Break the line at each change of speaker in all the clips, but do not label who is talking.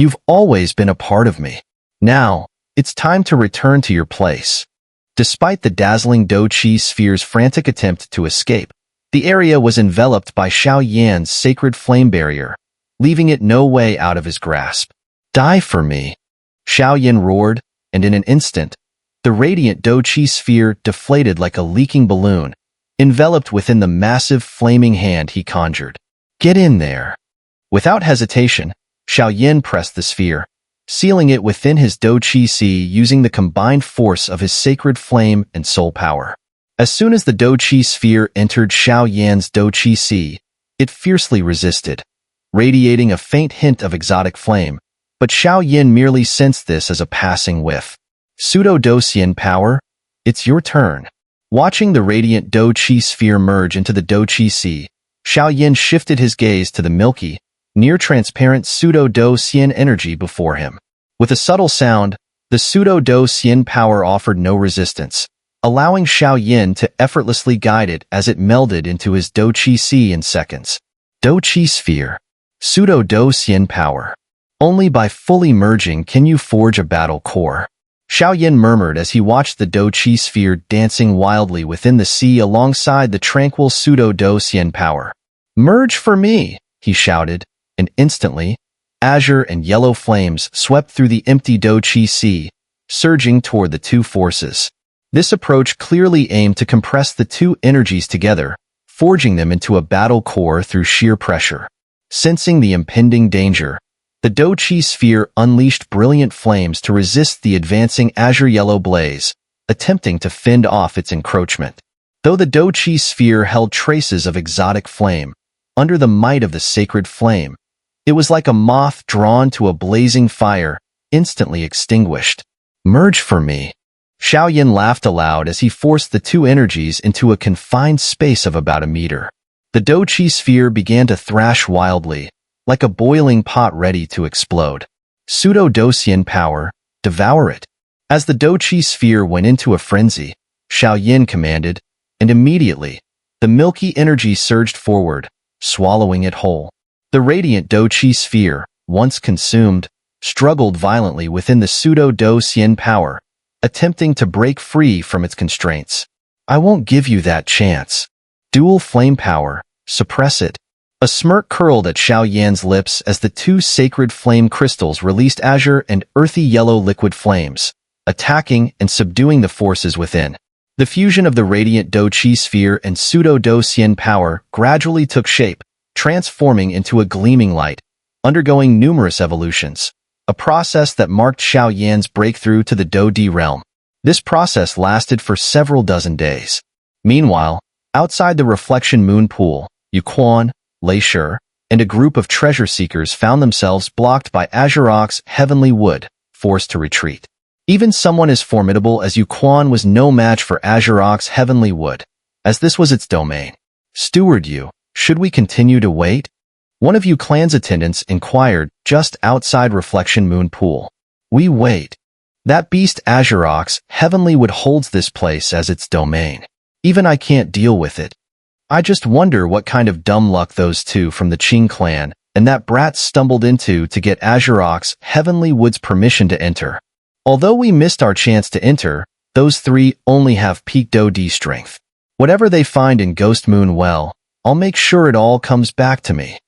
You've always been a part of me. Now, it's time to return to your place." Despite the dazzling Do-Chi sphere's frantic attempt to escape, the area was enveloped by Xiao Yan's sacred flame barrier, leaving it no way out of his grasp. "Die for me," Xiao Yan roared, and in an instant, the radiant Do-Chi sphere deflated like a leaking balloon, enveloped within the massive flaming hand he conjured. "Get in there." Without hesitation, Xiao Yan pressed the sphere, sealing it within his Do-Chi Sea using the combined force of his sacred flame and soul power. As soon as the Do-Chi sphere entered Xiao Yan's Do-Chi Sea, it fiercely resisted, radiating a faint hint of exotic flame, but Xiao Yan merely sensed this as a passing whiff. Pseudo-Do-Xian power, it's your turn. Watching the radiant Do-Chi sphere merge into the Do-Chi Sea, Xiao Yan shifted his gaze to the milky, near-transparent pseudo-Do-Xian energy before him. With a subtle sound, the pseudo-Do-Xian power offered no resistance, allowing Xiao Yan to effortlessly guide it as it melded into his Do-Chi Sea in seconds. Do-Chi sphere. Pseudo-Do-Xian power. Only by fully merging can you forge a battle core. Xiao Yan murmured as he watched the Do-Chi sphere dancing wildly within the sea alongside the tranquil pseudo-Do-Xian power. "Merge for me," he shouted, and instantly, azure and yellow flames swept through the empty Do-Chi Sea, surging toward the two forces. This approach clearly aimed to compress the two energies together, forging them into a battle core through sheer pressure. Sensing the impending danger, the Do-Chi sphere unleashed brilliant flames to resist the advancing azure-yellow blaze, attempting to fend off its encroachment. Though the Do-Chi sphere held traces of exotic flame, under the might of the sacred flame, it was like a moth drawn to a blazing fire, instantly extinguished. "Merge for me." Xiao Yan laughed aloud as he forced the two energies into a confined space of about a meter. The Do-Chi sphere began to thrash wildly, like a boiling pot ready to explode. Pseudo-Do-Xian power, devour it. As the Do-Chi sphere went into a frenzy, Xiao Yan commanded, and immediately, the milky energy surged forward, swallowing it whole. The radiant Do-Chi sphere, once consumed, struggled violently within the pseudo-Do-Xian power, attempting to break free from its constraints. "I won't give you that chance. Dual flame power, suppress it." A smirk curled at Xiao Yan's lips as the two sacred flame crystals released azure and earthy yellow liquid flames, attacking and subduing the forces within. The fusion of the radiant Do-Chi sphere and pseudo-Do-Xian power gradually took shape, transforming into a gleaming light, undergoing numerous evolutions, a process that marked Xiao Yan's breakthrough to the Do-Di realm. This process lasted for several dozen days. Meanwhile, outside the Reflection Moon Pool, Yuquan, Lei Shi, and a group of treasure seekers found themselves blocked by Azurok's heavenly wood, forced to retreat. Even someone as formidable as Yuquan was no match for Azurok's heavenly wood, as this was its domain. "Steward Yu, should we continue to wait?" One of Yuquan's attendants inquired just outside Reflection Moon Pool. "We wait. That beast Azurok's heavenly wood holds this place as its domain. Even I can't deal with it. I just wonder what kind of dumb luck those two from the Qing clan and that brat stumbled into to get Azurok's heavenly wood's permission to enter. Although we missed our chance to enter, those three only have peak Do-Di strength. Whatever they find in Ghost Moon Well, I'll make sure it all comes back to me.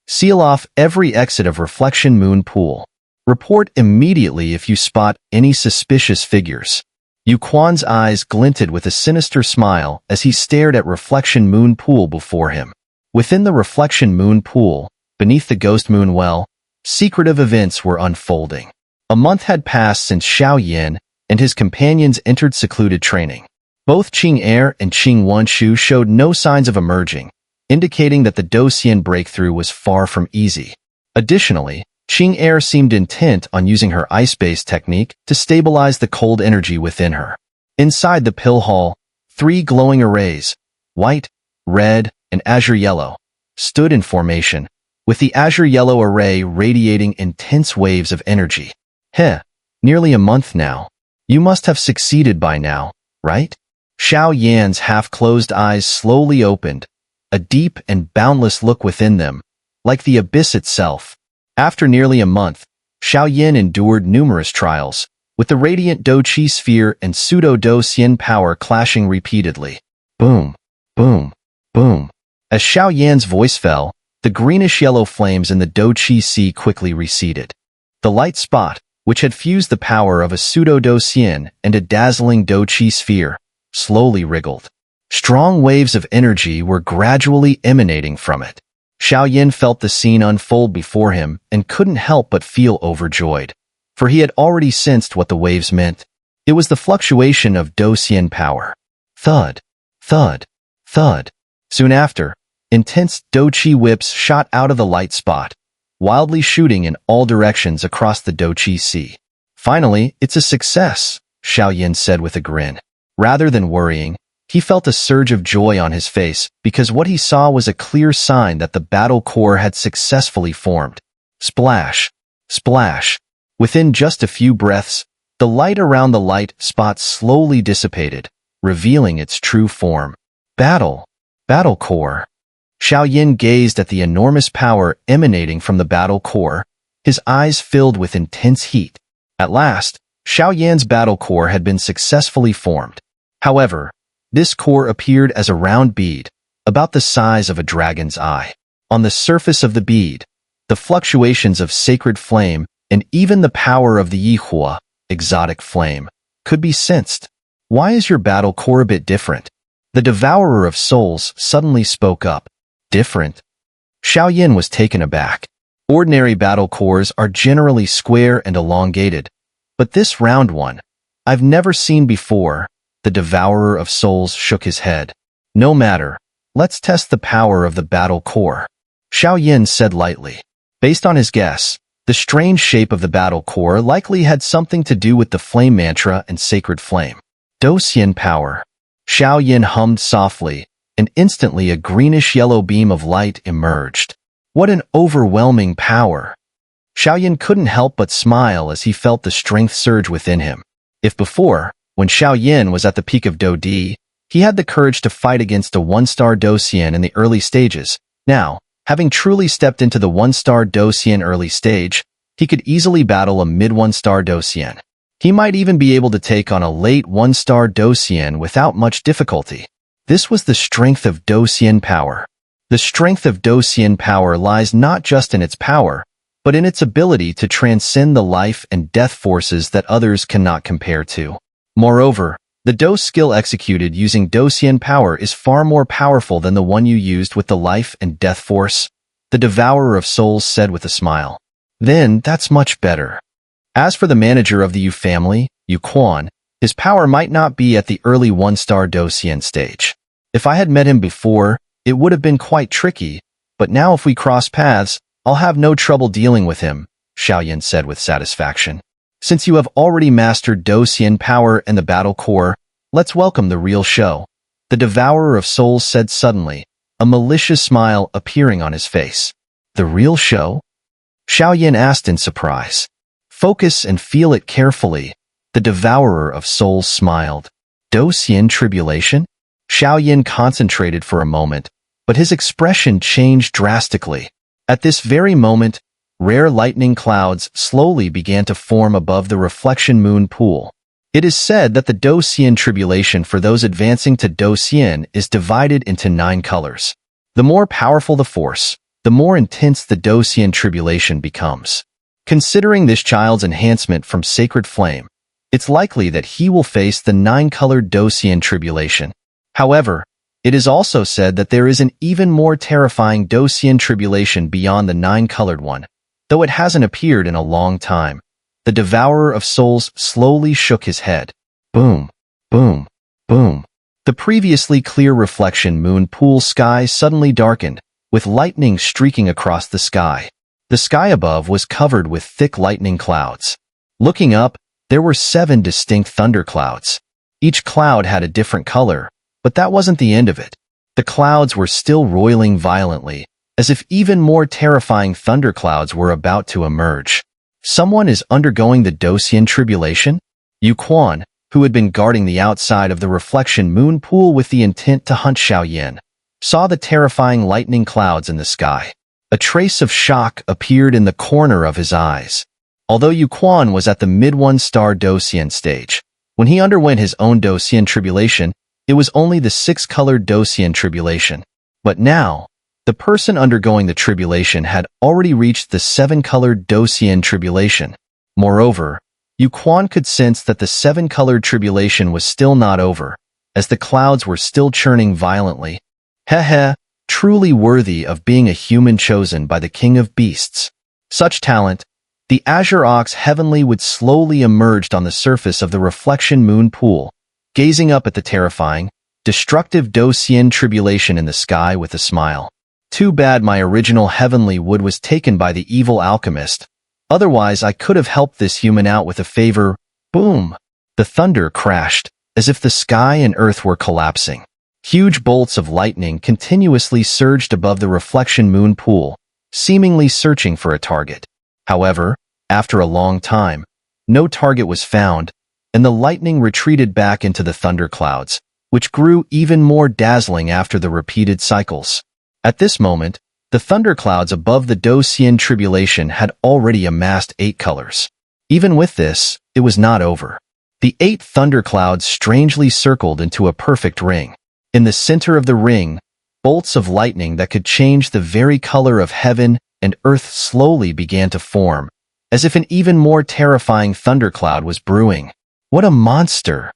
Seal off every exit of Reflection Moon Pool. Report immediately if you spot any suspicious figures." Yuquan's eyes glinted with a sinister smile as he stared at Reflection Moon Pool before him. Within the Reflection Moon Pool, beneath the Ghost Moon Well, secretive events were unfolding. A month had passed since Xiao Yan and his companions entered secluded training. Both Qing Er and Qing Wanshu showed no signs of emerging, indicating that the Do-Xian breakthrough was far from easy. Additionally, Qing Er seemed intent on using her ice-based technique to stabilize the cold energy within her. Inside the pill hall, three glowing arrays, white, red, and azure yellow, stood in formation, with the azure yellow array radiating intense waves of energy. Nearly a month now. You must have succeeded by now, right? Xiao Yan's half-closed eyes slowly opened, a deep and boundless look within them, like the abyss itself. After nearly a month, Xiao Yin endured numerous trials, with the radiant Do-Chi sphere and pseudo-Do-Xian power clashing repeatedly. Boom, boom, boom. As Xiao Yan's voice fell, the greenish-yellow flames in the Do-Chi sea quickly receded. The light spot, which had fused the power of a pseudo-Do-Xian and a dazzling Do-Chi sphere, slowly wriggled. Strong waves of energy were gradually emanating from it. Xiao Yin felt the scene unfold before him and couldn't help but feel overjoyed, for he had already sensed what the waves meant. It was the fluctuation of Do-Xian power. Thud, thud, thud. Soon after, intense Do-Chi whips shot out of the light spot, wildly shooting in all directions across the Do-Chi sea. Finally, it's a success, Xiao Yin said with a grin. Rather than worrying, he felt a surge of joy on his face because what he saw was a clear sign that the battle core had successfully formed. Splash, splash. Within just a few breaths, the light around the light spot slowly dissipated, revealing its true form. Battle core. Xiao Yin gazed at the enormous power emanating from the battle core, his eyes filled with intense heat. At last, Xiao Yan's battle core had been successfully formed. However, this core appeared as a round bead, about the size of a dragon's eye. On the surface of the bead, the fluctuations of sacred flame and even the power of the Yihua, exotic flame, could be sensed. Why is your battle core a bit different? The Devourer of Souls suddenly spoke up. Different? Xiao Yin was taken aback. Ordinary battle cores are generally square and elongated, but this round one, I've never seen before. The Devourer of Souls shook his head. No matter. Let's test the power of the battle core. Xiao Yin said lightly. Based on his guess, the strange shape of the battle core likely had something to do with the flame mantra and sacred flame. Do-Xian power. Xiao Yin hummed softly, and instantly a greenish-yellow beam of light emerged. What an overwhelming power! Xiao Yin couldn't help but smile as he felt the strength surge within him. If before, when Xiao Yin was at the peak of Do-Di, he had the courage to fight against a one-star Do-Xian in the early stages. Now, having truly stepped into the one-star Do-Xian early stage, he could easily battle a mid-one-star Do-Xian. He might even be able to take on a late one-star Do-Xian without much difficulty. This was the strength of Do-Xian power. The strength of Do-Xian power lies not just in its power, but in its ability to transcend the life and death forces that others cannot compare to. Moreover, the Do skill executed using Do-Xian power is far more powerful than the one you used with the life and death force, the Devourer of Souls said with a smile. Then, that's much better. As for the manager of the Yu family, Yu Quan, his power might not be at the early one-star Do-Xian stage. If I had met him before, it would have been quite tricky, but now if we cross paths, I'll have no trouble dealing with him, Xiao Yin said with satisfaction. Since you have already mastered Do-Xian power and the battle core, let's welcome the real show. The Devourer of Souls said suddenly, a malicious smile appearing on his face. The real show? Xiao Yin asked in surprise. Focus and feel it carefully. The Devourer of Souls smiled. Do-Xian Tribulation? Xiao Yin concentrated for a moment, but his expression changed drastically. At this very moment, rare lightning clouds slowly began to form above the reflection moon pool. It is said that the Do-Xian Tribulation for those advancing to Do-Xian is divided into 9 colors. The more powerful the force, the more intense the Do-Xian Tribulation becomes. Considering this child's enhancement from Sacred Flame, it's likely that he will face the 9-colored Do-Xian Tribulation. However, it is also said that there is an even more terrifying Do-Xian Tribulation beyond the 9-colored one, though it hasn't appeared in a long time. The Devourer of Souls slowly shook his head. Boom, boom, boom. The previously clear reflection moon pool sky suddenly darkened, with lightning streaking across the sky. The sky above was covered with thick lightning clouds. Looking up, there were 7 distinct thunderclouds. Each cloud had a different color, but that wasn't the end of it. The clouds were still roiling violently, as if even more terrifying thunderclouds were about to emerge. Someone is undergoing the Do-Xian Tribulation? Yu Quan, who had been guarding the outside of the reflection moon pool with the intent to hunt Xiao Yin, saw the terrifying lightning clouds in the sky. A trace of shock appeared in the corner of his eyes. Although Yu Quan was at the mid-1-star Docian stage, when he underwent his own Docian Tribulation, it was only the 6-colored Docian Tribulation. But now, the person undergoing the Tribulation had already reached the 7-colored Docian Tribulation. Moreover, Yu Quan could sense that the 7-colored Tribulation was still not over, as the clouds were still churning violently. Heh, truly worthy of being a human chosen by the King of Beasts. Such talent, the Azure Ox Heavenly would slowly emerge on the surface of the reflection moon pool, gazing up at the terrifying, destructive Docian Tribulation in the sky with a smile. Too bad my original Heavenly wood was taken by the evil alchemist. Otherwise, I could have helped this human out with a favor. Boom! The thunder crashed, as if the sky and earth were collapsing. Huge bolts of lightning continuously surged above the reflection moon pool, seemingly searching for a target. However, after a long time, no target was found, and the lightning retreated back into the thunderclouds, which grew even more dazzling after the repeated cycles. At this moment, the thunderclouds above the Docian Tribulation had already amassed 8 colors. Even with this, it was not over. The 8 thunderclouds strangely circled into a perfect ring. In the center of the ring, bolts of lightning that could change the very color of heaven and earth slowly began to form, as if an even more terrifying thundercloud was brewing. What a monster!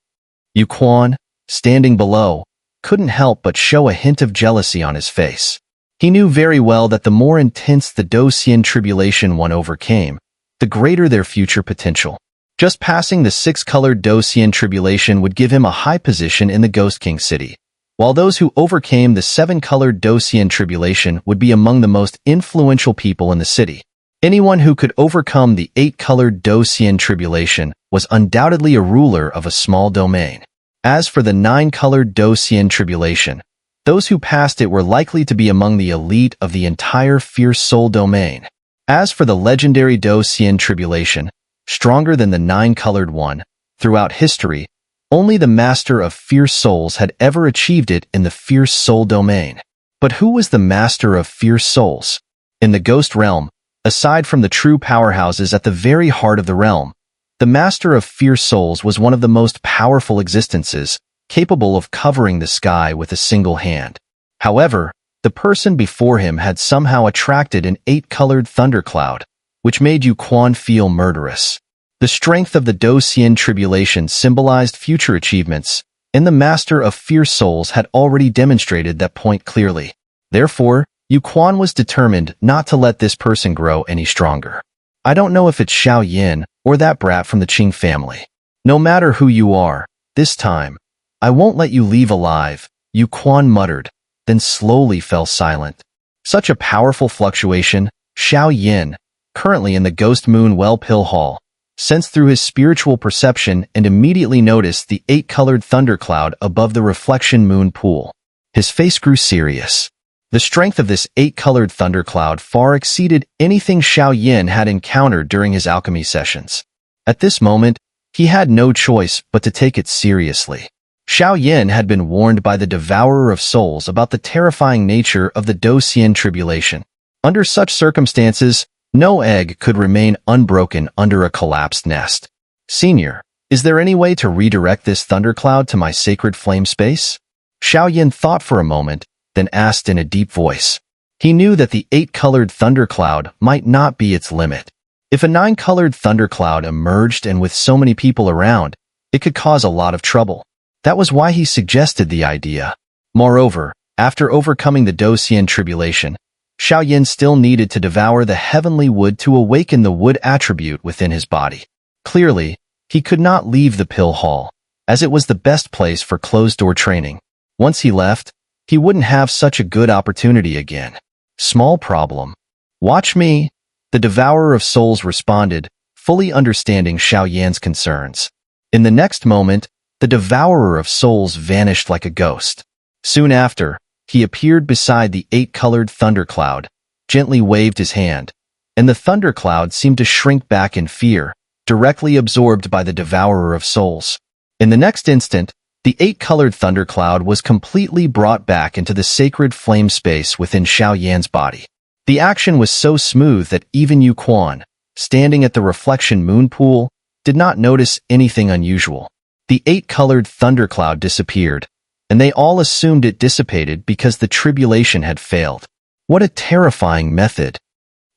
Yu Quan, standing below, couldn't help but show a hint of jealousy on his face. He knew very well that the more intense the Docian Tribulation one overcame, the greater their future potential. Just passing the 6-colored Docian Tribulation would give him a high position in the Ghost King city, while those who overcame the 7-colored Docian Tribulation would be among the most influential people in the city. Anyone who could overcome the 8-colored Docian Tribulation was undoubtedly a ruler of a small domain. As for the 9-colored Docian Tribulation, those who passed it were likely to be among the elite of the entire Fierce Soul domain. As for the legendary Docian Tribulation, stronger than the 9-colored one, throughout history, only the Master of Fierce Souls had ever achieved it in the Fierce Soul domain. But who was the Master of Fierce Souls? In the Ghost Realm, aside from the true powerhouses at the very heart of the realm, the Master of Fierce Souls was one of the most powerful existences, capable of covering the sky with a single hand. However, the person before him had somehow attracted an 8-colored thundercloud, which made Yu Quan feel murderous. The strength of the Docian Tribulation symbolized future achievements, and the Master of Fierce Souls had already demonstrated that point clearly. Therefore, Yu Quan was determined not to let this person grow any stronger. I don't know if it's Xiao Yin or that brat from the Qing family. No matter who you are, this time, I won't let you leave alive, Yu Quan muttered, then slowly fell silent. Such a powerful fluctuation, Xiao Yin, currently in the Ghost Moon Well Pill Hall, sensed through his spiritual perception and immediately noticed the 8-colored thundercloud above the reflection moon pool. His face grew serious. The strength of this 8-colored thundercloud far exceeded anything Xiao Yin had encountered during his alchemy sessions. At this moment, he had no choice but to take it seriously. Xiao Yin had been warned by the Devourer of Souls about the terrifying nature of the Docian Tribulation. Under such circumstances, no egg could remain unbroken under a collapsed nest. Senior, is there any way to redirect this thundercloud to my sacred flame space? Xiao Yin thought for a moment, then asked in a deep voice. He knew that the 8-colored thundercloud might not be its limit. If a 9-colored thundercloud emerged and with so many people around, it could cause a lot of trouble. That was why he suggested the idea. Moreover, after overcoming the Docian Tribulation, Xiao Yin still needed to devour the heavenly wood to awaken the wood attribute within his body. Clearly, he could not leave the pill hall, as it was the best place for closed-door training. Once he left, he wouldn't have such a good opportunity again. Small problem. Watch me, the Devourer of Souls responded, fully understanding Xiao Yan's concerns. In the next moment, the Devourer of Souls vanished like a ghost. Soon after, he appeared beside the 8-colored thundercloud, gently waved his hand, and the thundercloud seemed to shrink back in fear, directly absorbed by the Devourer of Souls. In the next instant, the 8-colored thundercloud was completely brought back into the sacred flame space within Xiao Yan's body. The action was so smooth that even Yu Quan, standing at the reflection moon pool, did not notice anything unusual. The 8-colored thundercloud disappeared, and they all assumed it dissipated because the tribulation had failed. What a terrifying method!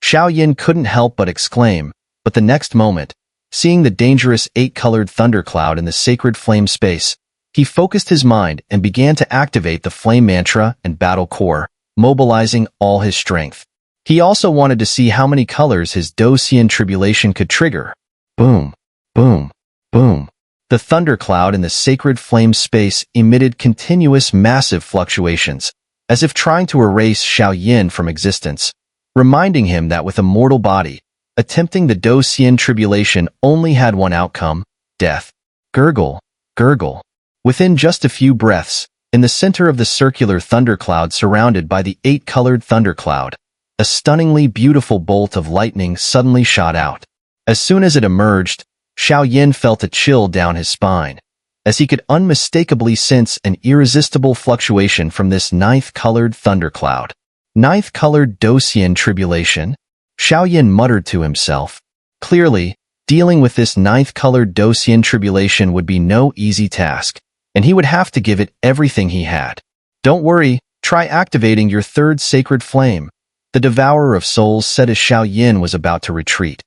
Xiao Yin couldn't help but exclaim, but the next moment, seeing the dangerous 8-colored thundercloud in the sacred flame space, he focused his mind and began to activate the flame mantra and battle core, mobilizing all his strength. He also wanted to see how many colors his Douxian tribulation could trigger. Boom, boom, boom. The thundercloud in the sacred flame space emitted continuous massive fluctuations, as if trying to erase Xiao Yin from existence, reminding him that with a mortal body, attempting the Douxian tribulation only had one outcome: death. Gurgle, gurgle. Within just a few breaths, in the center of the circular thundercloud surrounded by the 8-colored thundercloud, a stunningly beautiful bolt of lightning suddenly shot out. As soon as it emerged, Xiao Yin felt a chill down his spine, as he could unmistakably sense an irresistible fluctuation from this 9th-colored thundercloud. 9th-colored Douxian tribulation? Xiao Yin muttered to himself. Clearly, dealing with this 9th-colored Douxian tribulation would be no easy task, and he would have to give it everything he had. Don't worry, try activating your 3rd sacred flame, the Devourer of Souls said as Xiao Yin was about to retreat.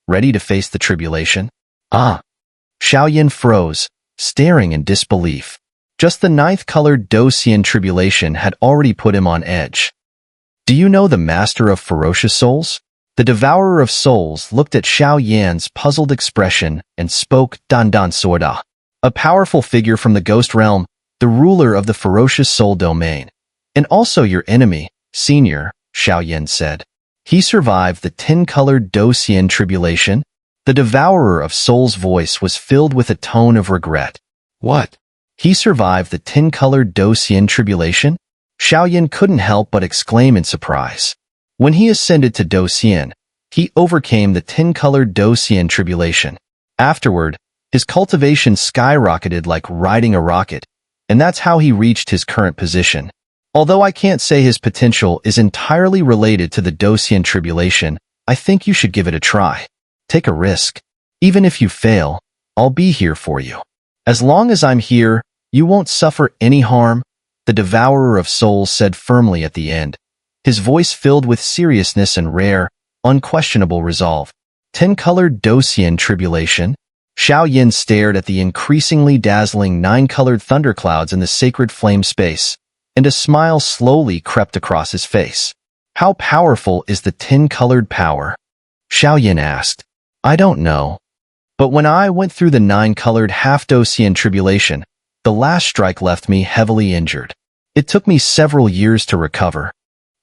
Ready to face the tribulation? Ah! Xiao Yin froze, staring in disbelief. Just the 9th-colored Douxian tribulation had already put him on edge. Do you know the Master of Ferocious Souls? The Devourer of Souls looked at Xiao Yan's puzzled expression and spoke Dan Dan Sorda. A powerful figure from the Ghost Realm, the ruler of the Ferocious Soul domain. And also your enemy, Senior, Xiao Yin said. He survived the 10-colored Douxian tribulation. The Devourer of Souls' voice was filled with a tone of regret. What? He survived the 10-colored Douxian tribulation? Xiao Yin couldn't help but exclaim in surprise. When he ascended to Douxian, he overcame the 10-colored Douxian tribulation. Afterward, his cultivation skyrocketed like riding a rocket, and that's how he reached his current position. Although I can't say his potential is entirely related to the Douxian tribulation, I think you should give it a try. Take a risk. Even if you fail, I'll be here for you. As long as I'm here, you won't suffer any harm, the Devourer of Souls said firmly at the end, his voice filled with seriousness and rare, unquestionable resolve. 10-colored Douxian tribulation? Xiao Yin stared at the increasingly dazzling 9-colored thunderclouds in the sacred flame space, and a smile slowly crept across his face. How powerful is the 10-colored power? Xiao Yin asked. I don't know. But when I went through the 9-colored half-Douxian tribulation, the last strike left me heavily injured. It took me several years to recover.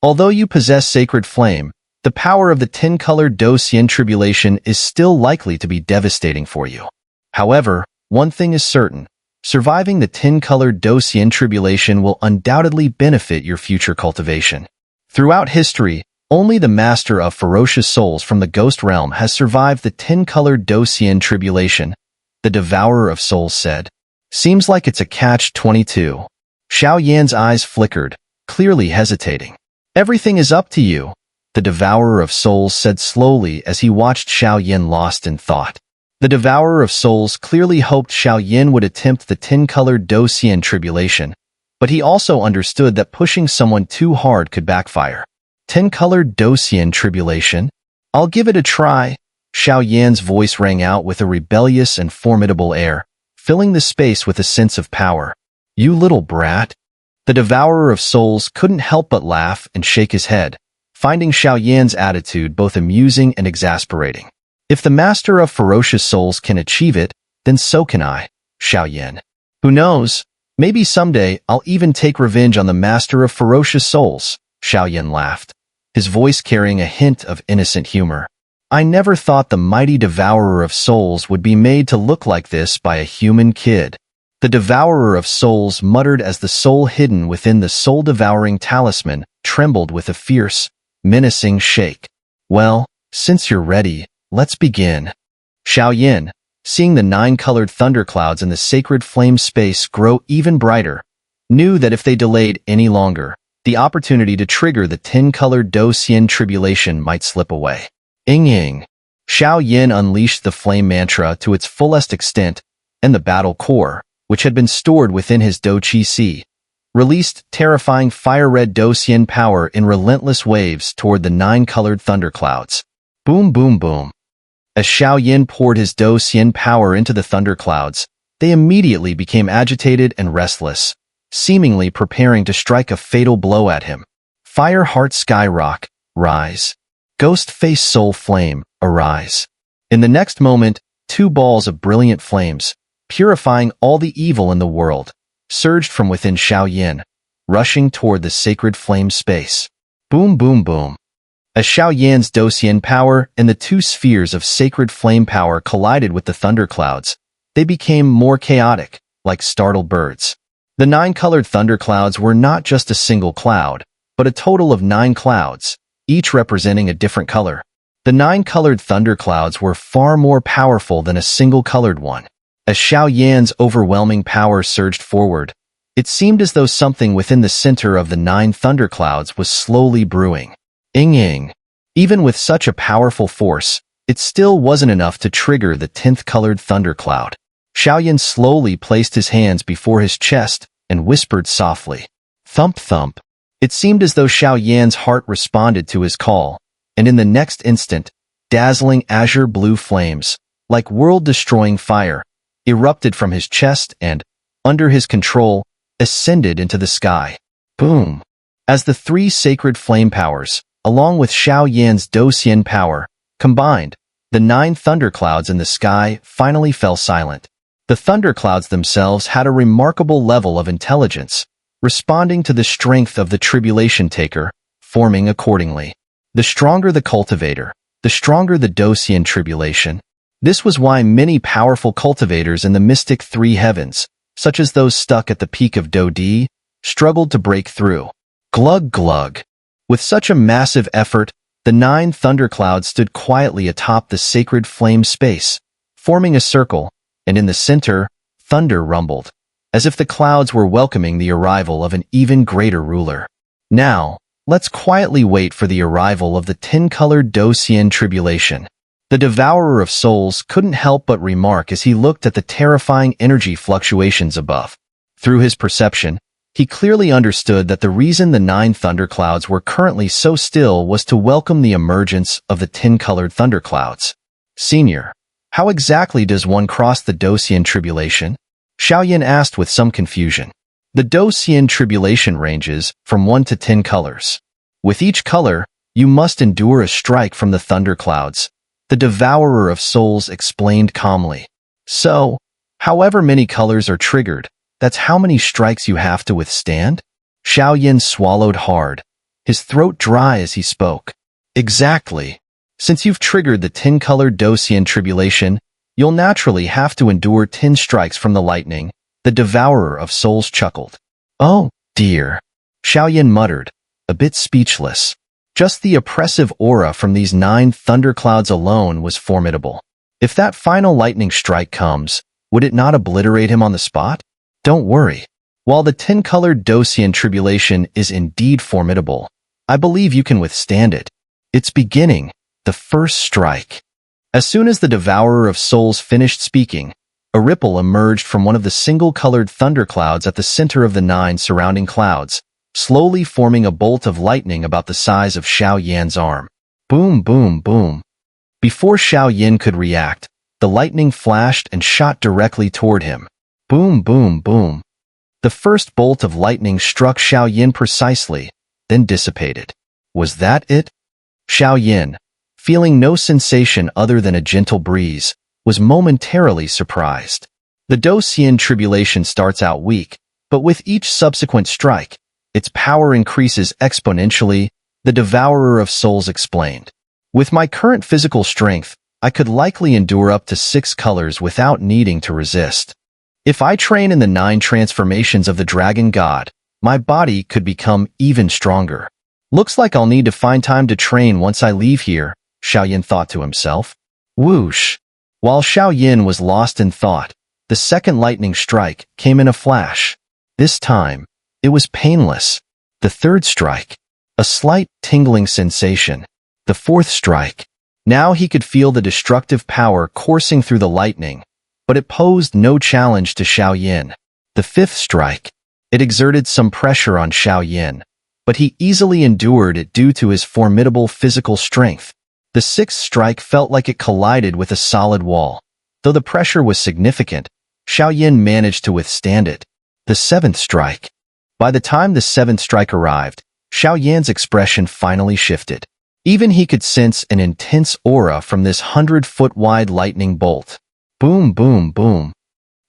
Although you possess sacred flame, the power of the 10-colored Douxian tribulation is still likely to be devastating for you. However, one thing is certain. Surviving the 10-colored Douxian tribulation will undoubtedly benefit your future cultivation. Throughout history, only the Master of Ferocious Souls from the Ghost Realm has survived the 10-colored Douxian tribulation, the Devourer of Souls said. Seems like it's a catch-22. Xiao Yan's eyes flickered, clearly hesitating. Everything is up to you, the Devourer of Souls said slowly as he watched Xiao Yin lost in thought. The Devourer of Souls clearly hoped Xiao Yin would attempt the 10-colored Douxian tribulation, but he also understood that pushing someone too hard could backfire. 10-colored Douxian tribulation? I'll give it a try. Xiao Yan's voice rang out with a rebellious and formidable air, filling the space with a sense of power. You little brat. The Devourer of Souls couldn't help but laugh and shake his head, finding Xiao Yan's attitude both amusing and exasperating. If the Master of Ferocious Souls can achieve it, then so can I, Xiao Yan. Who knows? Maybe someday I'll even take revenge on the Master of Ferocious Souls, Xiao Yan laughed, his voice carrying a hint of innocent humor. I never thought the mighty Devourer of Souls would be made to look like this by a human kid. The Devourer of Souls muttered as the soul hidden within the soul-devouring talisman trembled with a fierce, menacing shake. Well, since you're ready, let's begin. Xiao Yin, seeing the 9-colored thunderclouds in the sacred flame space grow even brighter, knew that if they delayed any longer, the opportunity to trigger the 10-colored Douxian tribulation might slip away. Ing. Xiao Yin unleashed the flame mantra to its fullest extent, and the battle core, which had been stored within his Do Qi Si, released terrifying fire-red Do Xian power in relentless waves toward the 9-colored thunderclouds. Boom, boom, boom. As Xiao Yin poured his Do Xian power into the thunderclouds, they immediately became agitated and restless, seemingly preparing to strike a fatal blow at him. Fire Heart Sky Rock, rise. Ghost Face Soul Flame, arise. In the next moment, 2 balls of brilliant flames, purifying all the evil in the world, surged from within Xiao Yin, rushing toward the sacred flame space. Boom, boom, boom. As Xiao Yan's Do Xian power and the 2 spheres of sacred flame power collided with the thunderclouds, they became more chaotic, like startled birds. The 9-colored thunderclouds were not just a single cloud, but a total of 9 clouds, each representing a different color. The 9-colored thunderclouds were far more powerful than a single-colored one. As Xiao Yan's overwhelming power surged forward, it seemed as though something within the center of the 9 thunderclouds was slowly brewing. Ing. Even with such a powerful force, it still wasn't enough to trigger the 10th-colored thundercloud. Xiao Yan slowly placed his hands before his chest and whispered softly. Thump, thump. It seemed as though Xiao Yan's heart responded to his call, and in the next instant, dazzling azure blue flames, like world-destroying fire, erupted from his chest and, under his control, ascended into the sky. Boom! As the 3 sacred flame powers, along with Xiao Yan's Do Xian power, combined, the 9 thunderclouds in the sky finally fell silent. The thunderclouds themselves had a remarkable level of intelligence, responding to the strength of the Tribulation Taker, forming accordingly. The stronger the cultivator, the stronger the Do Xian Tribulation. This was why many powerful cultivators in the mystic 3 heavens, such as those stuck at the peak of Do Di, struggled to break through. Glug glug. With such a massive effort, the 9 thunderclouds stood quietly atop the sacred flame space, forming a circle, and in the center, thunder rumbled, as if the clouds were welcoming the arrival of an even greater ruler. Now, let's quietly wait for the arrival of the 10-colored Do Xian Tribulation. The Devourer of Souls couldn't help but remark as he looked at the terrifying energy fluctuations above. Through his perception, he clearly understood that the reason the 9 thunderclouds were currently so still was to welcome the emergence of the 10-colored thunderclouds. Senior, how exactly does one cross the Do Xian Tribulation? Xiao Yin asked with some confusion. The Do Xian Tribulation ranges from 1 to 10 colors. With each color, you must endure a strike from the thunderclouds, the Devourer of Souls explained calmly. So, however many colors are triggered, that's how many strikes you have to withstand? Xiao Yin swallowed hard, his throat dry as he spoke. Exactly. Since you've triggered the 10-colored Do Xian Tribulation, you'll naturally have to endure 10 strikes from the lightning, the Devourer of Souls chuckled. Oh, dear. Xiao Yin muttered, a bit speechless. Just the oppressive aura from these 9 thunderclouds alone was formidable. If that final lightning strike comes, would it not obliterate him on the spot? Don't worry. While the 10-colored Do Xian Tribulation is indeed formidable, I believe you can withstand it. It's beginning, the first strike. As soon as the Devourer of Souls finished speaking, a ripple emerged from one of the single-colored thunderclouds at the center of the 9 surrounding clouds, slowly forming a bolt of lightning about the size of Xiao Yan's arm. Boom, boom, boom. Before Xiao Yan could react, the lightning flashed and shot directly toward him. Boom, boom, boom. The first bolt of lightning struck Xiao Yan precisely, then dissipated. Was that it? Xiao Yan, feeling no sensation other than a gentle breeze, was momentarily surprised. The Do Xian Tribulation starts out weak, but with each subsequent strike, its power increases exponentially, the Devourer of Souls explained. With my current physical strength, I could likely endure up to 6 colors without needing to resist. If I train in the 9 transformations of the Dragon God, my body could become even stronger. Looks like I'll need to find time to train once I leave here, Xiao Yan thought to himself. Whoosh! While Xiao Yan was lost in thought, the second lightning strike came in a flash. This time, it was painless. The third strike, a slight tingling sensation. The fourth strike, Now he could feel the destructive power coursing through the lightning, but it posed no challenge to Xiao Yin. The fifth strike. It exerted some pressure on Xiao Yin, but he easily endured it due to his formidable physical strength. The sixth strike felt like it collided with a solid wall. Though the pressure was significant, Xiao Yin managed to withstand it. The seventh strike. By the time the seventh strike arrived, Xiao Yan's expression finally shifted. Even he could sense an intense aura from this 100-foot-wide lightning bolt. Boom, boom, boom.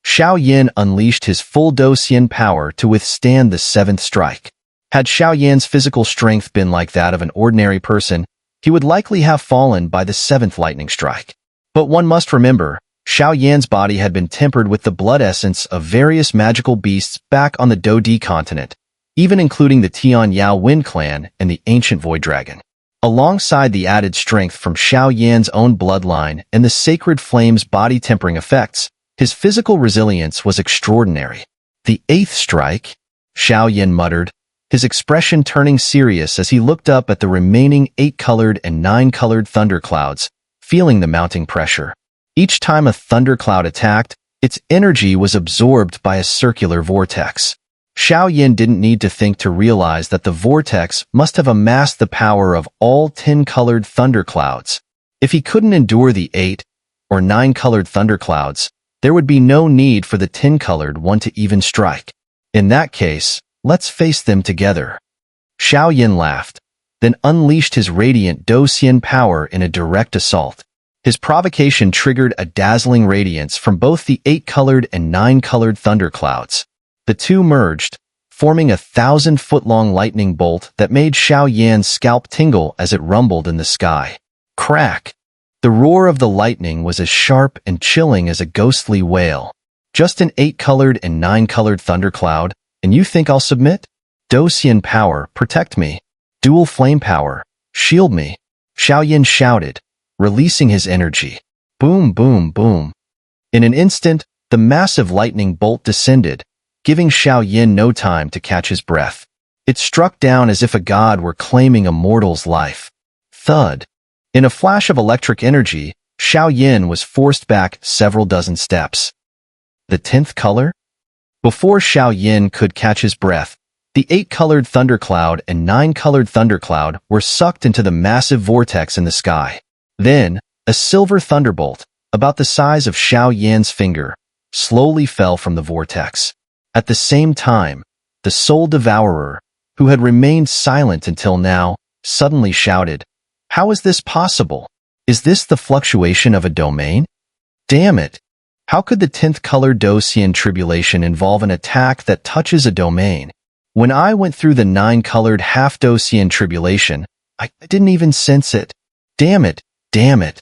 Xiao Yin unleashed his full Douxian power to withstand the seventh strike. Had Xiao Yan's physical strength been like that of an ordinary person, he would likely have fallen by the seventh lightning strike. But one must remember, Xiao Yan's body had been tempered with the blood essence of various magical beasts back on the Dou-Di continent, even including the Tian Yao Wind Clan and the ancient Void Dragon. Alongside the added strength from Xiao Yan's own bloodline and the Sacred Flame's body-tempering effects, his physical resilience was extraordinary. The eighth strike, Xiao Yan muttered, his expression turning serious as he looked up at the remaining 8-colored and 9-colored thunderclouds, feeling the mounting pressure. Each time a thundercloud attacked, its energy was absorbed by a circular vortex. Xiao Yan didn't need to think to realize that the vortex must have amassed the power of all 10-colored thunderclouds. If he couldn't endure the 8 or 9-colored thunderclouds, there would be no need for the 10-colored one to even strike. In that case, let's face them together. Xiao Yan laughed, then unleashed his radiant Douxian power in a direct assault. His provocation triggered a dazzling radiance from both the 8-colored and 9-colored thunderclouds. The two merged, forming a 1,000-foot-long lightning bolt that made Xiao Yan's scalp tingle as it rumbled in the sky. Crack! The roar of the lightning was as sharp and chilling as a ghostly wail. Just an 8-colored and 9-colored thundercloud, and you think I'll submit? Douxian power, protect me. Dual flame power, shield me. Xiao Yan shouted, releasing his energy. Boom, boom, boom. In an instant, the massive lightning bolt descended, giving Xiao Yan no time to catch his breath. It struck down as if a god were claiming a mortal's life. Thud. In a flash of electric energy, Xiao Yan was forced back several dozen steps. The 10th color? Before Xiao Yan could catch his breath, the 8-colored thundercloud and 9-colored thundercloud were sucked into the massive vortex in the sky. Then, a silver thunderbolt, about the size of Xiao Yan's finger, slowly fell from the vortex. At the same time, the Soul Devourer, who had remained silent until now, suddenly shouted, "How is this possible? Is this the fluctuation of a domain? Damn it! How could the 10th color Douxian Tribulation involve an attack that touches a domain? When I went through the 9-colored half Douxian Tribulation, I didn't even sense it. Damn it! Damn it!"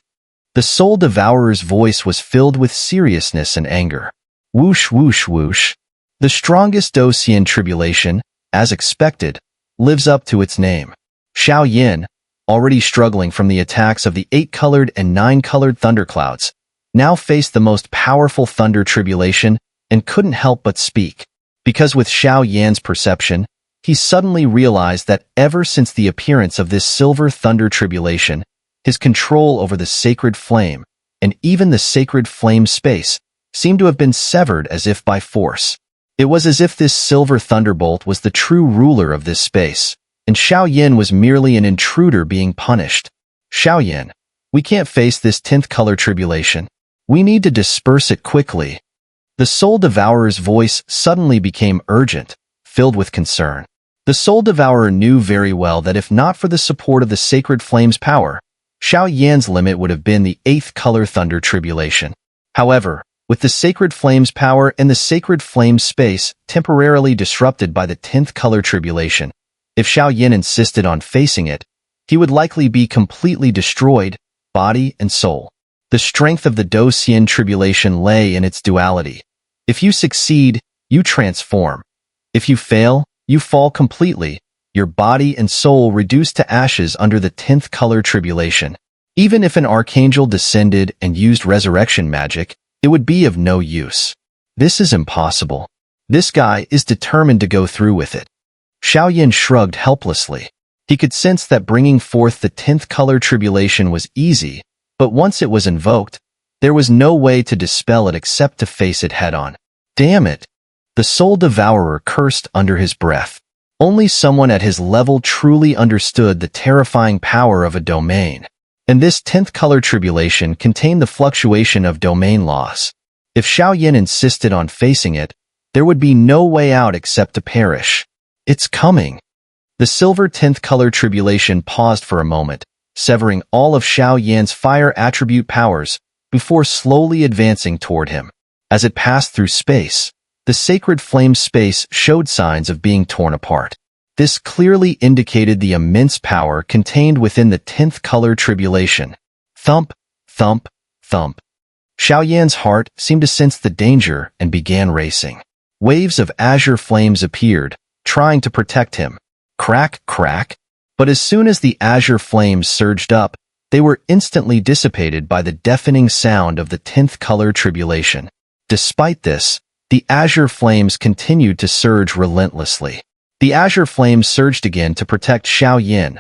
The Soul Devourer's voice was filled with seriousness and anger. Whoosh, whoosh, whoosh. The strongest Douxian Tribulation, as expected, lives up to its name. Xiao Yan, already struggling from the attacks of the 8-colored and 9-colored thunderclouds, now faced the most powerful thunder tribulation and couldn't help but speak. Because with Xiao Yan's perception, he suddenly realized that ever since the appearance of this silver thunder tribulation, his control over the sacred flame, and even the sacred flame space, seemed to have been severed as if by force. It was as if this silver thunderbolt was the true ruler of this space, and Xiao Yan was merely an intruder being punished. Xiao Yan, we can't face this 10th color tribulation. We need to disperse it quickly. The Soul Devourer's voice suddenly became urgent, filled with concern. The Soul Devourer knew very well that if not for the support of the Sacred Flame's power, Xiao Yan's limit would have been the 8th color thunder tribulation. However, with the Sacred Flame's power and the Sacred Flame space temporarily disrupted by the 10th color tribulation, if Xiao Yan insisted on facing it, he would likely be completely destroyed, body and soul. The strength of the Douxian Tribulation lay in its duality. If you succeed, you transform. If you fail, you fall completely, your body and soul reduced to ashes under the 10th color tribulation. Even if an archangel descended and used resurrection magic, it would be of no use. This is impossible. This guy is determined to go through with it. Xiao Yan shrugged helplessly. He could sense that bringing forth the 10th color tribulation was easy, but once it was invoked, there was no way to dispel it except to face it head-on. Damn it! The Soul Devourer cursed under his breath. Only someone at his level truly understood the terrifying power of a domain. And this 10th color tribulation contained the fluctuation of domain laws. If Xiao Yin insisted on facing it, there would be no way out except to perish. It's coming. The silver 10th color tribulation paused for a moment, severing all of Xiao Yan's fire attribute powers before slowly advancing toward him. As it passed through space, the sacred flame space showed signs of being torn apart. This clearly indicated the immense power contained within the 10th color tribulation. Thump, thump, thump. Xiao Yan's heart seemed to sense the danger and began racing. Waves of azure flames appeared, trying to protect him. Crack, crack. But as soon as the azure flames surged up, they were instantly dissipated by the deafening sound of the 10th color tribulation. Despite this, the azure flames continued to surge relentlessly. The azure flames surged again to protect Xiao Yin,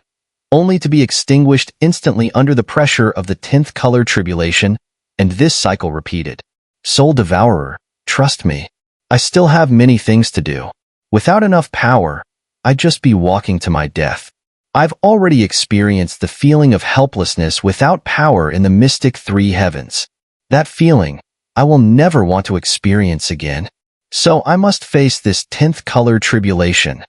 only to be extinguished instantly under the pressure of the 10th color tribulation, and this cycle repeated. Soul Devourer, trust me. I still have many things to do. Without enough power, I'd just be walking to my death. I've already experienced the feeling of helplessness without power in the mystic three heavens. That feeling, I will never want to experience again. So I must face this 10th color tribulation.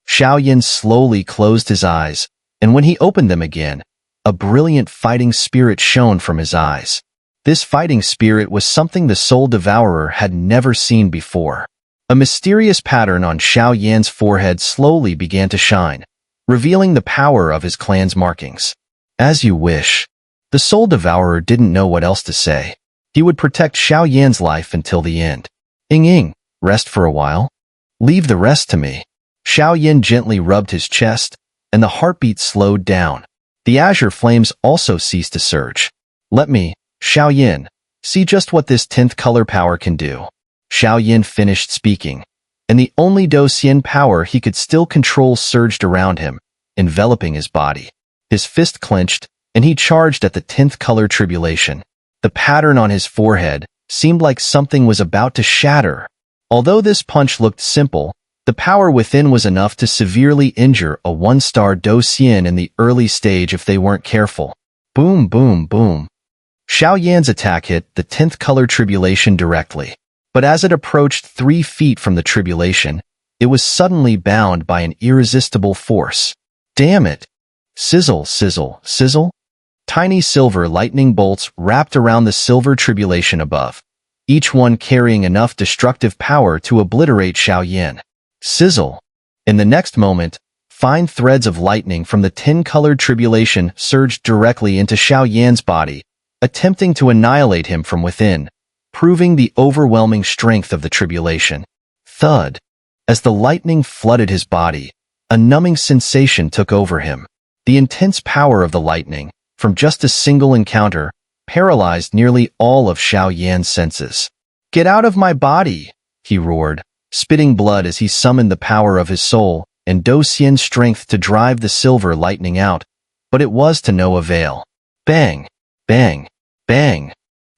Xiao Yin slowly closed his eyes, and when he opened them again, a brilliant fighting spirit shone from his eyes. This fighting spirit was something the Soul Devourer had never seen before. A mysterious pattern on Xiao Yan's forehead slowly began to shine, revealing the power of his clan's markings. As you wish. The Soul Devourer didn't know what else to say. He would protect Xiao Yan's life until the end. Ing, rest for a while. Leave the rest to me. Xiao Yin gently rubbed his chest, and the heartbeat slowed down. The azure flames also ceased to surge. Let me, Xiao Yin, see just what this 10th color power can do. Xiao Yin finished speaking, and the only Do Xian power he could still control surged around him, enveloping his body. His fist clenched, and he charged at the 10th color tribulation. The pattern on his forehead seemed like something was about to shatter. Although this punch looked simple, the power within was enough to severely injure a one-star Do Xian in the early stage if they weren't careful. Boom, boom, boom. Xiao Yan's attack hit the 10th color tribulation directly. But as it approached 3 feet from the tribulation, it was suddenly bound by an irresistible force. Damn it! Sizzle, sizzle, sizzle. Tiny silver lightning bolts wrapped around the silver tribulation above, each one carrying enough destructive power to obliterate Xiao Yin. Sizzle. In the next moment, fine threads of lightning from the 10-colored tribulation surged directly into Xiao Yan's body, attempting to annihilate him from within, proving the overwhelming strength of the tribulation. Thud. As the lightning flooded his body, a numbing sensation took over him. The intense power of the lightning, from just a single encounter, paralyzed nearly all of Xiao Yan's senses. Get out of my body, he roared, spitting blood as he summoned the power of his soul and Do Xian's strength to drive the silver lightning out, but it was to no avail. Bang, bang, bang.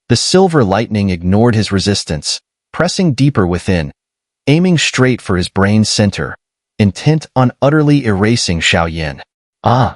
The silver lightning ignored his resistance, pressing deeper within, aiming straight for his brain's center, intent on utterly erasing Xiao Yan. Ah!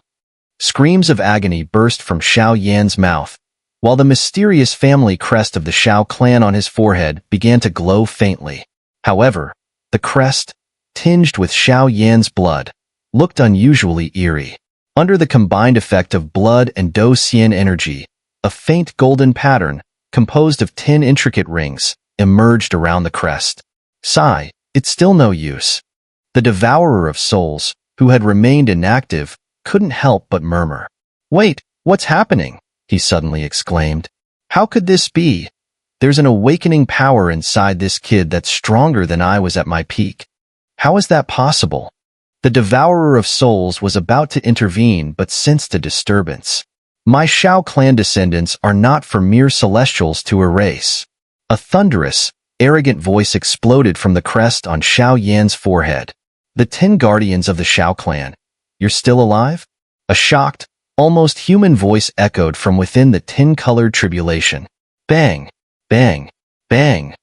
Screams of agony burst from Xiao Yan's mouth, while the mysterious family crest of the Xiao clan on his forehead began to glow faintly. However, the crest, tinged with Xiao Yan's blood, looked unusually eerie. Under the combined effect of blood and Do Xian energy, a faint golden pattern, composed of 10 intricate rings, emerged around the crest. Sigh, it's still no use. The Devourer of Souls, who had remained inactive, couldn't help but murmur. Wait, what's happening? He suddenly exclaimed. How could this be? There's an awakening power inside this kid that's stronger than I was at my peak. How is that possible? The Devourer of Souls was about to intervene but sensed a disturbance. My Xiao clan descendants are not for mere celestials to erase. A thunderous, arrogant voice exploded from the crest on Xiao Yan's forehead. The 10 guardians of the Xiao clan, You're still alive? A shocked, almost human voice echoed from within the tin-colored tribulation. Bang! Bang! Bang!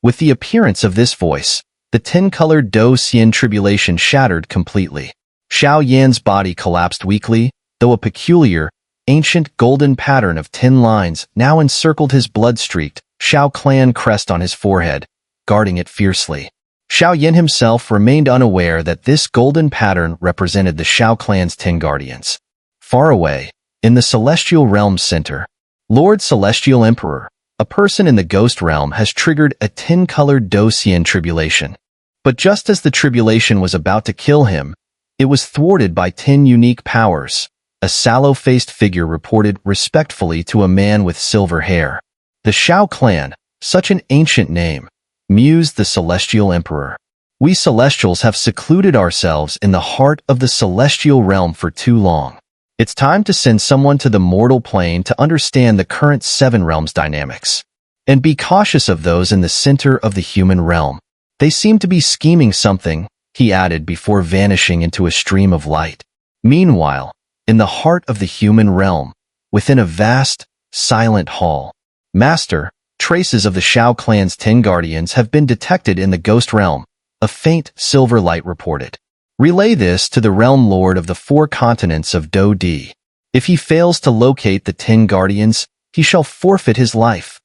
With the appearance of this voice, the tin-colored Do Xian tribulation shattered completely. Xiao Yan's body collapsed weakly, though a peculiar, ancient golden pattern of tin lines now encircled his blood-streaked Xiao clan crest on his forehead, guarding it fiercely. Xiao Yan himself remained unaware that this golden pattern represented the Xiao clan's tin guardians. Far away, in the Celestial Realm Center, Lord Celestial Emperor, a person in the Ghost Realm, has triggered a tin-colored Do Xian tribulation. But just as the tribulation was about to kill him, it was thwarted by 10 unique powers. A sallow-faced figure reported respectfully to a man with silver hair. The Xiao clan, such an ancient name, mused the Celestial Emperor. We Celestials have secluded ourselves in the heart of the Celestial Realm for too long. It's time to send someone to the mortal plane to understand the current 7 realms dynamics. And be cautious of those in the center of the human realm. They seem to be scheming something, he added before vanishing into a stream of light. Meanwhile, in the heart of the human realm, within a vast, silent hall, Master, traces of the Xiao clan's 10 guardians have been detected in the Ghost Realm, a faint silver light reported. Relay this to the Realm Lord of the 4 continents of Do Di. If he fails to locate the 10 guardians, he shall forfeit his life,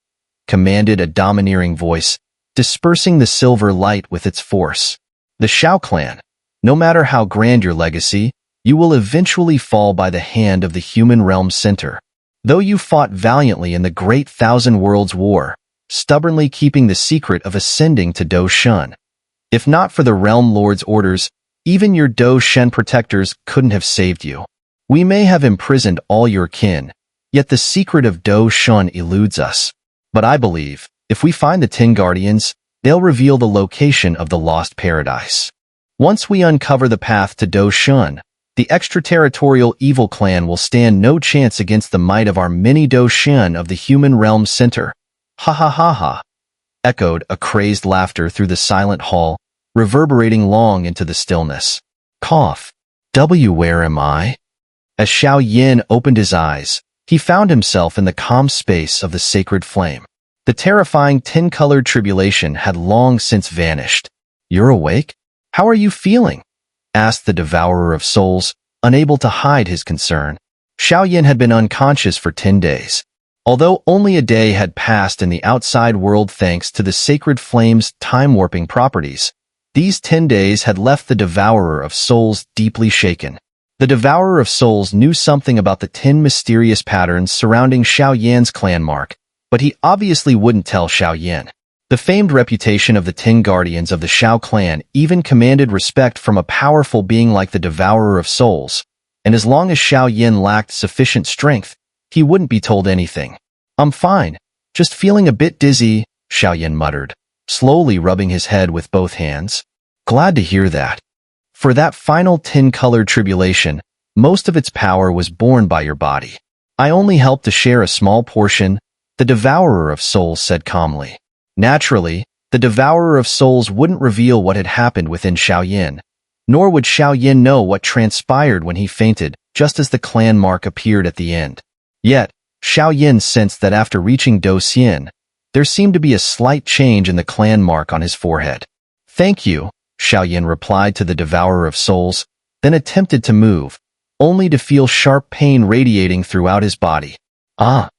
commanded a domineering voice, dispersing the silver light with its force. The Xiao clan, no matter how grand your legacy, you will eventually fall by the hand of the human realm center. Though you fought valiantly in the Great Thousand Worlds War, stubbornly keeping the secret of ascending to Do Shun. If not for the Realm Lord's orders, even your Do Shen protectors couldn't have saved you. We may have imprisoned all your kin, yet the secret of Do Shun eludes us. But I believe, if we find the 10 guardians, they'll reveal the location of the lost paradise. Once we uncover the path to Do Shun, the extraterritorial evil clan will stand no chance against the might of our many Do Shen of the human realm center. Ha ha ha ha! Echoed a crazed laughter through the silent hall, reverberating long into the stillness. Cough. Where am I? As Xiao Yan opened his eyes, he found himself in the calm space of the sacred flame. The terrifying 10-colored tribulation had long since vanished. You're awake? How are you feeling? Asked the Devourer of Souls, unable to hide his concern. Xiao Yan had been unconscious for 10 days. Although only a day had passed in the outside world thanks to the sacred flame's time-warping properties, these 10 days had left the Devourer of Souls deeply shaken. The Devourer of Souls knew something about the 10 mysterious patterns surrounding Xiao Yan's clan mark, but he obviously wouldn't tell Xiao Yan. The famed reputation of the 10 guardians of the Xiao clan even commanded respect from a powerful being like the Devourer of Souls, and as long as Xiao Yan lacked sufficient strength, he wouldn't be told anything. I'm fine, just feeling a bit dizzy, Xiao Yan muttered, slowly rubbing his head with both hands. Glad to hear that. For that final 10-colored tribulation, most of its power was borne by your body. I only helped to share a small portion, the Devourer of Souls said calmly. Naturally, the Devourer of Souls wouldn't reveal what had happened within Xiao Yan, nor would Xiao Yan know what transpired when he fainted, just as the clan mark appeared at the end. Yet, Xiao Yan sensed that after reaching Do Xian, there seemed to be a slight change in the clan mark on his forehead. Thank you, Xiao Yan replied to the Devourer of Souls, then attempted to move, only to feel sharp pain radiating throughout his body. Ah!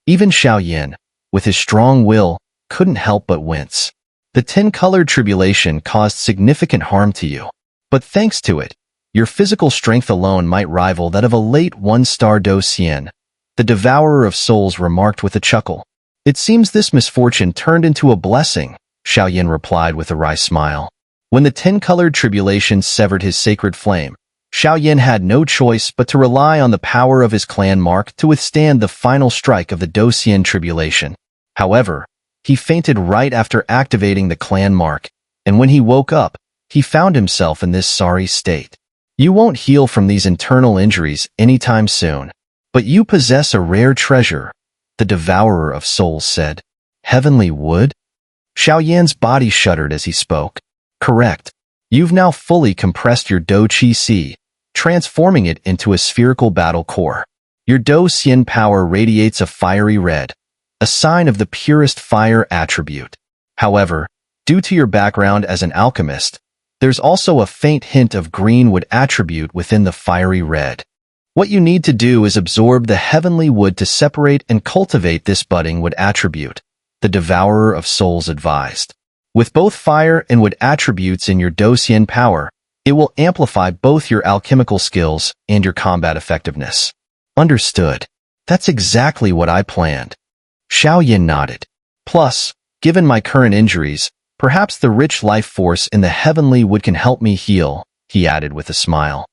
Even Xiao Yan, with his strong will, couldn't help but wince. The 10-colored tribulation caused significant harm to you. But thanks to it, your physical strength alone might rival that of a late 1-star Do Xian, the Devourer of Souls remarked with a chuckle. It seems this misfortune turned into a blessing, Xiao Yan replied with a wry smile. When the 10-colored tribulation severed his sacred flame, Xiao Yan had no choice but to rely on the power of his clan mark to withstand the final strike of the Do Xian tribulation. However, he fainted right after activating the clan mark, and when he woke up, he found himself in this sorry state. You won't heal from these internal injuries anytime soon, but you possess a rare treasure, the Devourer of Souls said. Heavenly wood? Xiao Yan's body shuddered as he spoke. Correct. You've now fully compressed your Do Qi Si, transforming it into a spherical battle core. Your Do Xian power radiates a fiery red, a sign of the purest fire attribute. However, due to your background as an alchemist, there's also a faint hint of green wood attribute within the fiery red. What you need to do is absorb the heavenly wood to separate and cultivate this budding wood attribute, the Devourer of Souls advised. With both fire and wood attributes in your Do Xian power, it will amplify both your alchemical skills and your combat effectiveness. Understood. That's exactly what I planned. Xiao Yin nodded. Plus, given my current injuries, perhaps the rich life force in the heavenly wood can help me heal, he added with a smile.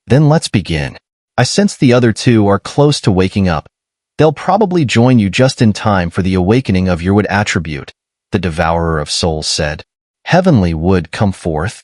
Then let's begin. I sense the other two are close to waking up. They'll probably join you just in time for the awakening of your wood attribute, the Devourer of Souls said. Heavenly wood, come forth.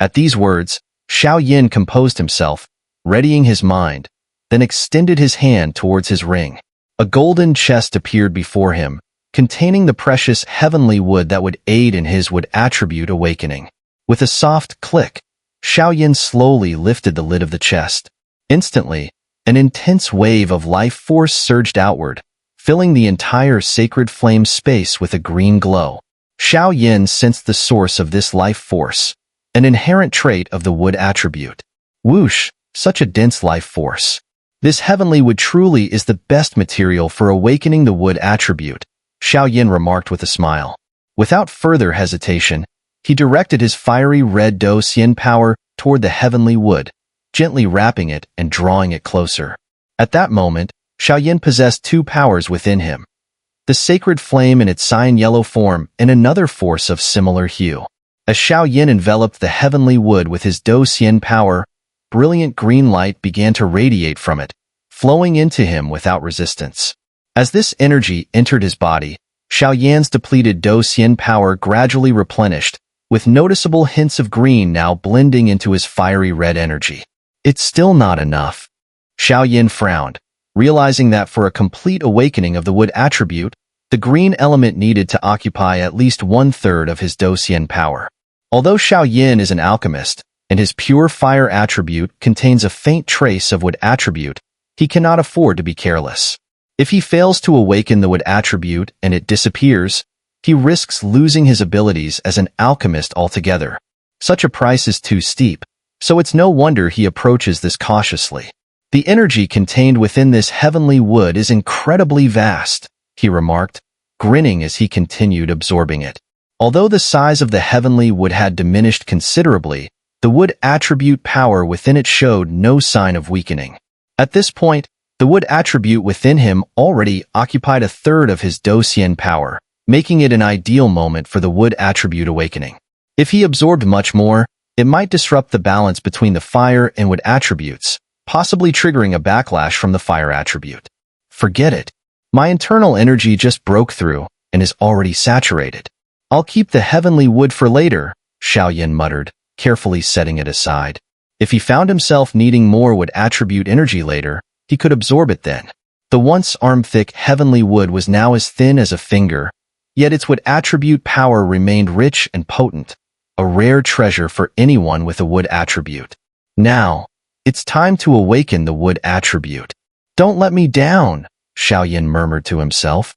At these words, Xiao Yin composed himself, readying his mind, then extended his hand towards his ring. A golden chest appeared before him, containing the precious heavenly wood that would aid in his wood attribute awakening. With a soft click, Xiao Yin slowly lifted the lid of the chest. Instantly, an intense wave of life force surged outward, filling the entire sacred flame space with a green glow. Xiao Yin sensed the source of this life force, an inherent trait of the wood attribute. Whoosh, such a dense life force. This heavenly wood truly is the best material for awakening the wood attribute, Xiao Yin remarked with a smile. Without further hesitation, he directed his fiery red Do Xian power toward the heavenly wood, gently wrapping it and drawing it closer. At that moment, Xiao Yin possessed two powers within him, the sacred flame in its cyan yellow form and another force of similar hue. As Xiao Yin enveloped the heavenly wood with his Do Xian power, brilliant green light began to radiate from it, flowing into him without resistance. As this energy entered his body, Xiao Yan's depleted Do Xian power gradually replenished, with noticeable hints of green now blending into his fiery red energy. It's still not enough. Xiao Yin frowned, realizing that for a complete awakening of the wood attribute, the green element needed to occupy at least 1/3 of his Do Xian power. Although Xiao Yin is an alchemist, and his pure fire attribute contains a faint trace of wood attribute, he cannot afford to be careless. If he fails to awaken the wood attribute and it disappears, he risks losing his abilities as an alchemist altogether. Such a price is too steep, so it's no wonder he approaches this cautiously. The energy contained within this heavenly wood is incredibly vast, he remarked, grinning as he continued absorbing it. Although the size of the heavenly wood had diminished considerably, the wood attribute power within it showed no sign of weakening. At this point, the wood attribute within him already occupied 1/3 of his Do Xian power, making it an ideal moment for the wood attribute awakening. If he absorbed much more, it might disrupt the balance between the fire and wood attributes, possibly triggering a backlash from the fire attribute. Forget it. My internal energy just broke through and is already saturated. I'll keep the heavenly wood for later, Xiao Yin muttered, carefully setting it aside. If he found himself needing more wood attribute energy later, he could absorb it then. The once arm-thick heavenly wood was now as thin as a finger, yet its wood attribute power remained rich and potent, a rare treasure for anyone with a wood attribute. Now, it's time to awaken the wood attribute. Don't let me down, Xiao Yin murmured to himself.